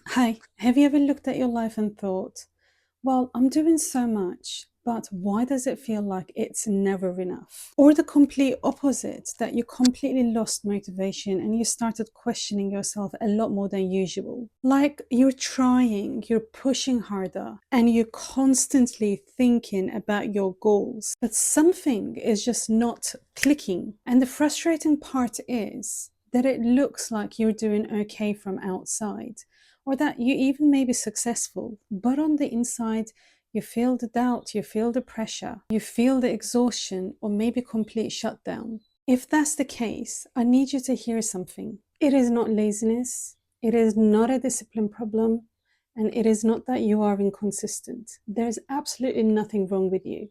Hi, have you ever looked at your life and thought, well, I'm doing so much, but why does it feel like it's never enough? Or the complete opposite, that you completely lost motivation and you started questioning yourself a lot more than usual. Like you're trying, you're pushing harder, and you're constantly thinking about your goals, but something is just not clicking. And the frustrating part is that it looks like you're doing okay from outside, or that you even may be successful, but on the inside, you feel the doubt, you feel the pressure, you feel the exhaustion, or maybe complete shutdown. If that's the case, I need you to hear something. It is not laziness, it is not a discipline problem, and it is not that you are inconsistent. There's absolutely nothing wrong with you.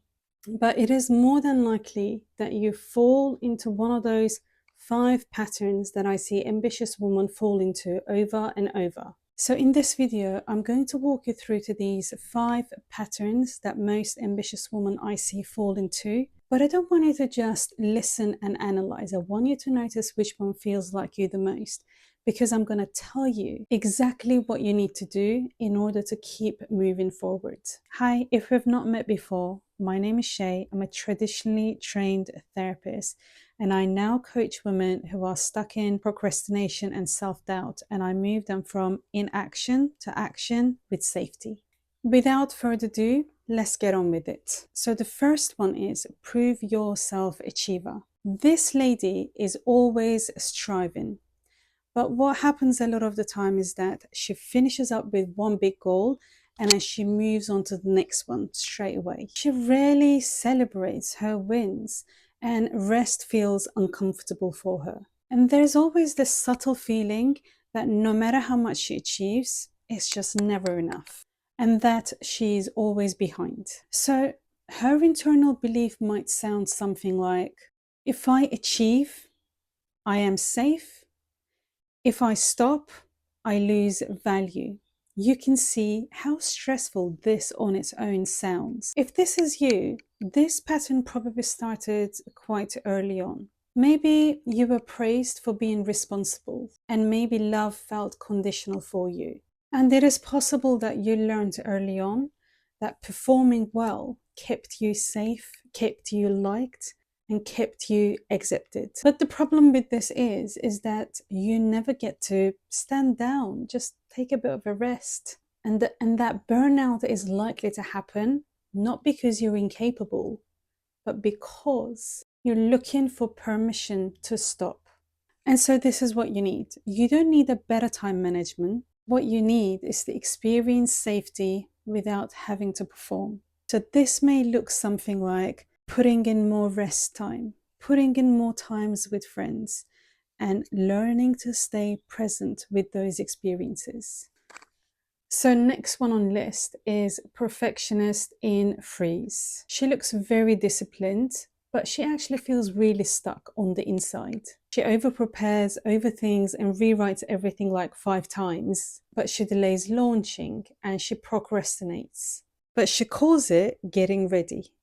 But it is more than likely that you fall into one of those 5 patterns that I see ambitious women fall into over and over. So in this video, I'm going to walk you through to these 5 patterns that most ambitious women I see fall into. But I don't want you to just listen and analyze. I want you to notice which one feels like you the most, because I'm going to tell you exactly what you need to do in order to keep moving forward. Hi, if we've not met before, my name is Shay. I'm a traditionally trained therapist, and I now coach women who are stuck in procrastination and self-doubt, and I move them from inaction to action with safety. Without further ado, let's get on with it. So the first one is prove yourself achiever. This lady is always striving. But what happens a lot of the time is that she finishes up with one big goal and then she moves on to the next one straight away. She rarely celebrates her wins, and rest feels uncomfortable for her. And there's always this subtle feeling that no matter how much she achieves, it's just never enough, and that she's always behind. So her internal belief might sound something like, if I achieve, I am safe. If I stop, I lose value. You can see how stressful this on its own sounds. If this is you, this pattern probably started quite early on. Maybe you were praised for being responsible, and maybe love felt conditional for you. And it is possible that you learned early on that performing well kept you safe, kept you liked, and kept you accepted. But the problem with this is that you never get to stand down, just take a bit of a rest. And that burnout is likely to happen not because you're incapable, but because you're looking for permission to stop. And so this is what you need. You don't need a better time management. What you need is to experience safety without having to perform. So this may look something like putting in more rest time, putting in more times with friends, and learning to stay present with those experiences. So next one on list is perfectionist in freeze. She looks very disciplined, but she actually feels really stuck on the inside. She over prepares, overthinks, and rewrites everything like 5 times, but she delays launching and she procrastinates. But she calls it getting ready.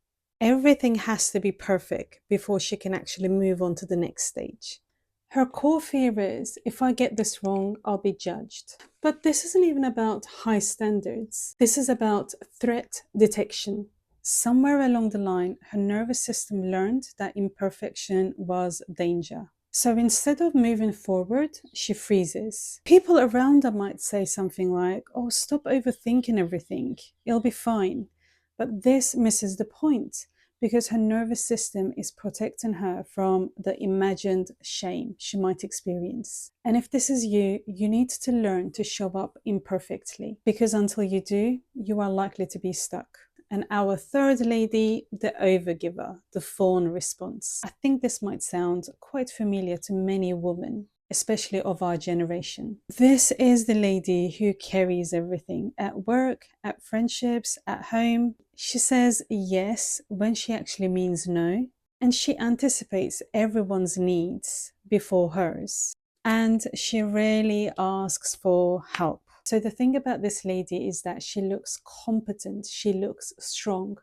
Everything has to be perfect before she can actually move on to the next stage. Her core fear is, if I get this wrong, I'll be judged. But this isn't even about high standards. This is about threat detection. Somewhere along the line, her nervous system learned that imperfection was danger. So instead of moving forward, she freezes. People around her might say something like, oh, stop overthinking everything. It'll be fine. But this misses the point, because her nervous system is protecting her from the imagined shame she might experience. And if this is you, you need to learn to show up imperfectly, because until you do, you are likely to be stuck. And our third lady, the overgiver, the fawn response. I think this might sound quite familiar to many women, especially of our generation. This is the lady who carries everything at work, at friendships, at home. She says yes when she actually means no, and she anticipates everyone's needs before hers. And she rarely asks for help. So the thing about this lady is that she looks competent, she looks strong,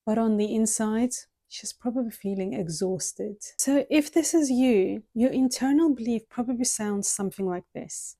but on the inside, she's probably feeling exhausted. So if this is you, your internal belief probably sounds something like this.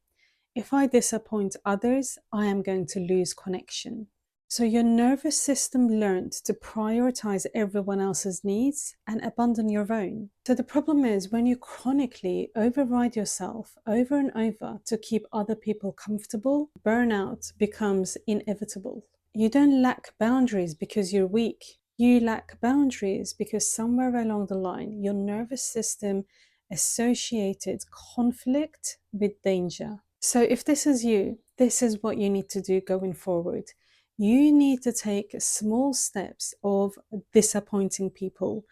if I disappoint others, I am going to lose connection. So your nervous system learned to prioritize everyone else's needs and abandon your own. So the problem is when you chronically override yourself over and over to keep other people comfortable, burnout becomes inevitable. You don't lack boundaries because you're weak. You lack boundaries because somewhere along the line, your nervous system associated conflict with danger. So if this is you, this is what you need to do going forward. You need to take small steps of disappointing people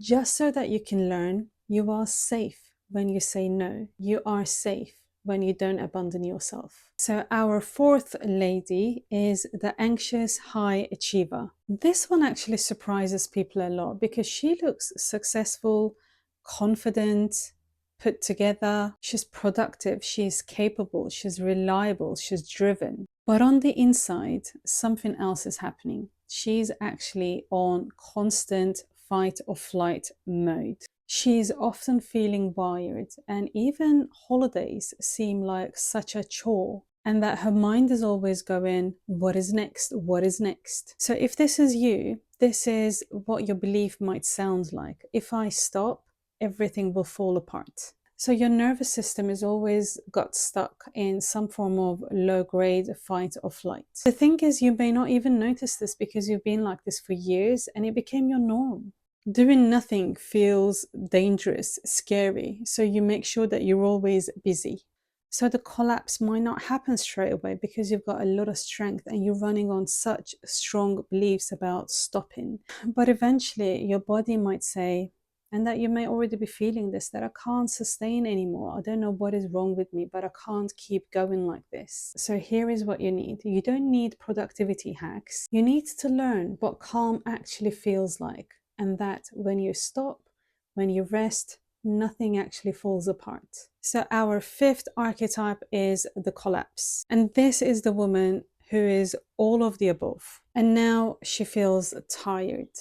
just so that you can learn you are safe when you say no. You are safe when you don't abandon yourself. So our fourth lady is the anxious high achiever. This one actually surprises people a lot because she looks successful, confident, put together. She's productive, she's capable, she's reliable, she's driven. But on the inside, something else is happening. She's actually on constant fight or flight mode. She's often feeling wired, and even holidays seem like such a chore. And that her mind is always going, what is next? What is next? So if this is you, this is what your belief might sound like. If I stop, everything will fall apart. So your nervous system is always got stuck in some form of low grade fight or flight. The thing is, you may not even notice this because you've been like this for years and it became your norm. Doing nothing feels dangerous, scary, so you make sure that you're always busy. So the collapse might not happen straight away because you've got a lot of strength and you're running on such strong beliefs about stopping. But eventually your body might say, and that you may already be feeling this, that I can't sustain anymore. I don't know what is wrong with me, but I can't keep going like this. So here is what you need. You don't need productivity hacks. You need to learn what calm actually feels like. And that when you stop, when you rest, nothing actually falls apart. So our fifth archetype is the collapse. And this is the woman who is all of the above. And now she feels tired,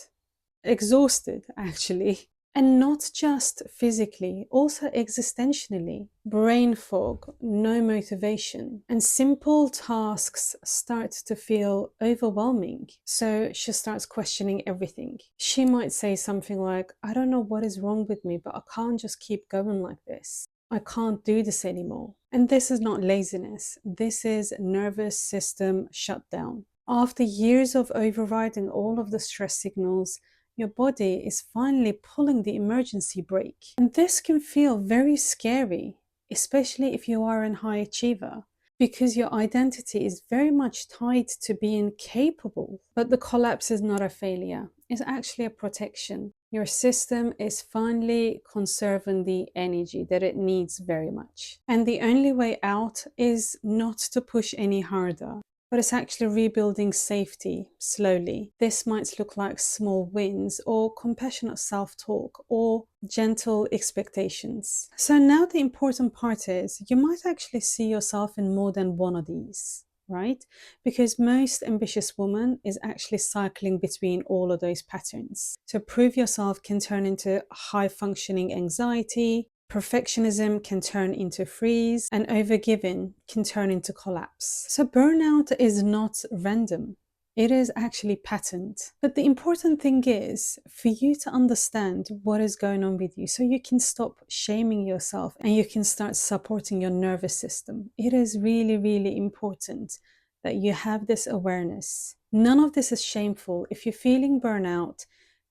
exhausted actually. And not just physically, also existentially. Brain fog, no motivation, and simple tasks start to feel overwhelming. So she starts questioning everything. She might say something like, I don't know what is wrong with me, but I can't just keep going like this. I can't do this anymore. And this is not laziness. This is nervous system shutdown. After years of overriding all of the stress signals, your body is finally pulling the emergency brake. And this can feel very scary, especially if you are a high achiever, because your identity is very much tied to being capable. But the collapse is not a failure, it's actually a protection. Your system is finally conserving the energy that it needs very much. And the only way out is not to push any harder, but it's actually rebuilding safety slowly. This might look like small wins or compassionate self-talk or gentle expectations. So now the important part is you might actually see yourself in more than one of these, right? Because most ambitious woman is actually cycling between all of those patterns. So prove yourself can turn into high functioning anxiety, perfectionism can turn into freeze, and overgiving can turn into collapse. So burnout is not random. It is actually patterned. But the important thing is for you to understand what is going on with you so you can stop shaming yourself and you can start supporting your nervous system. It is really, really important that you have this awareness. None of this is shameful. If you're feeling burnout,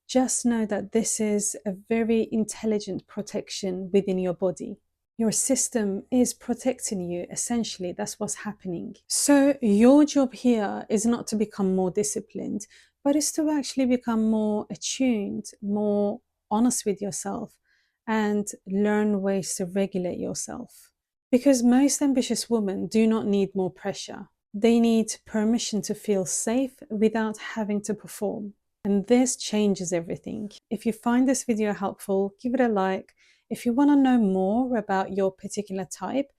just know that this is a very intelligent protection within your body. Your system is protecting you, essentially. That's what's happening. So your job here is not to become more disciplined, but it's to actually become more attuned, more honest with yourself, and learn ways to regulate yourself. Because most ambitious women do not need more pressure. They need permission to feel safe without having to perform. And this changes everything. If you find this video helpful, give it a like. If you want to know more about your particular type,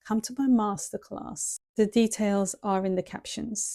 come to my masterclass. The details are in the captions.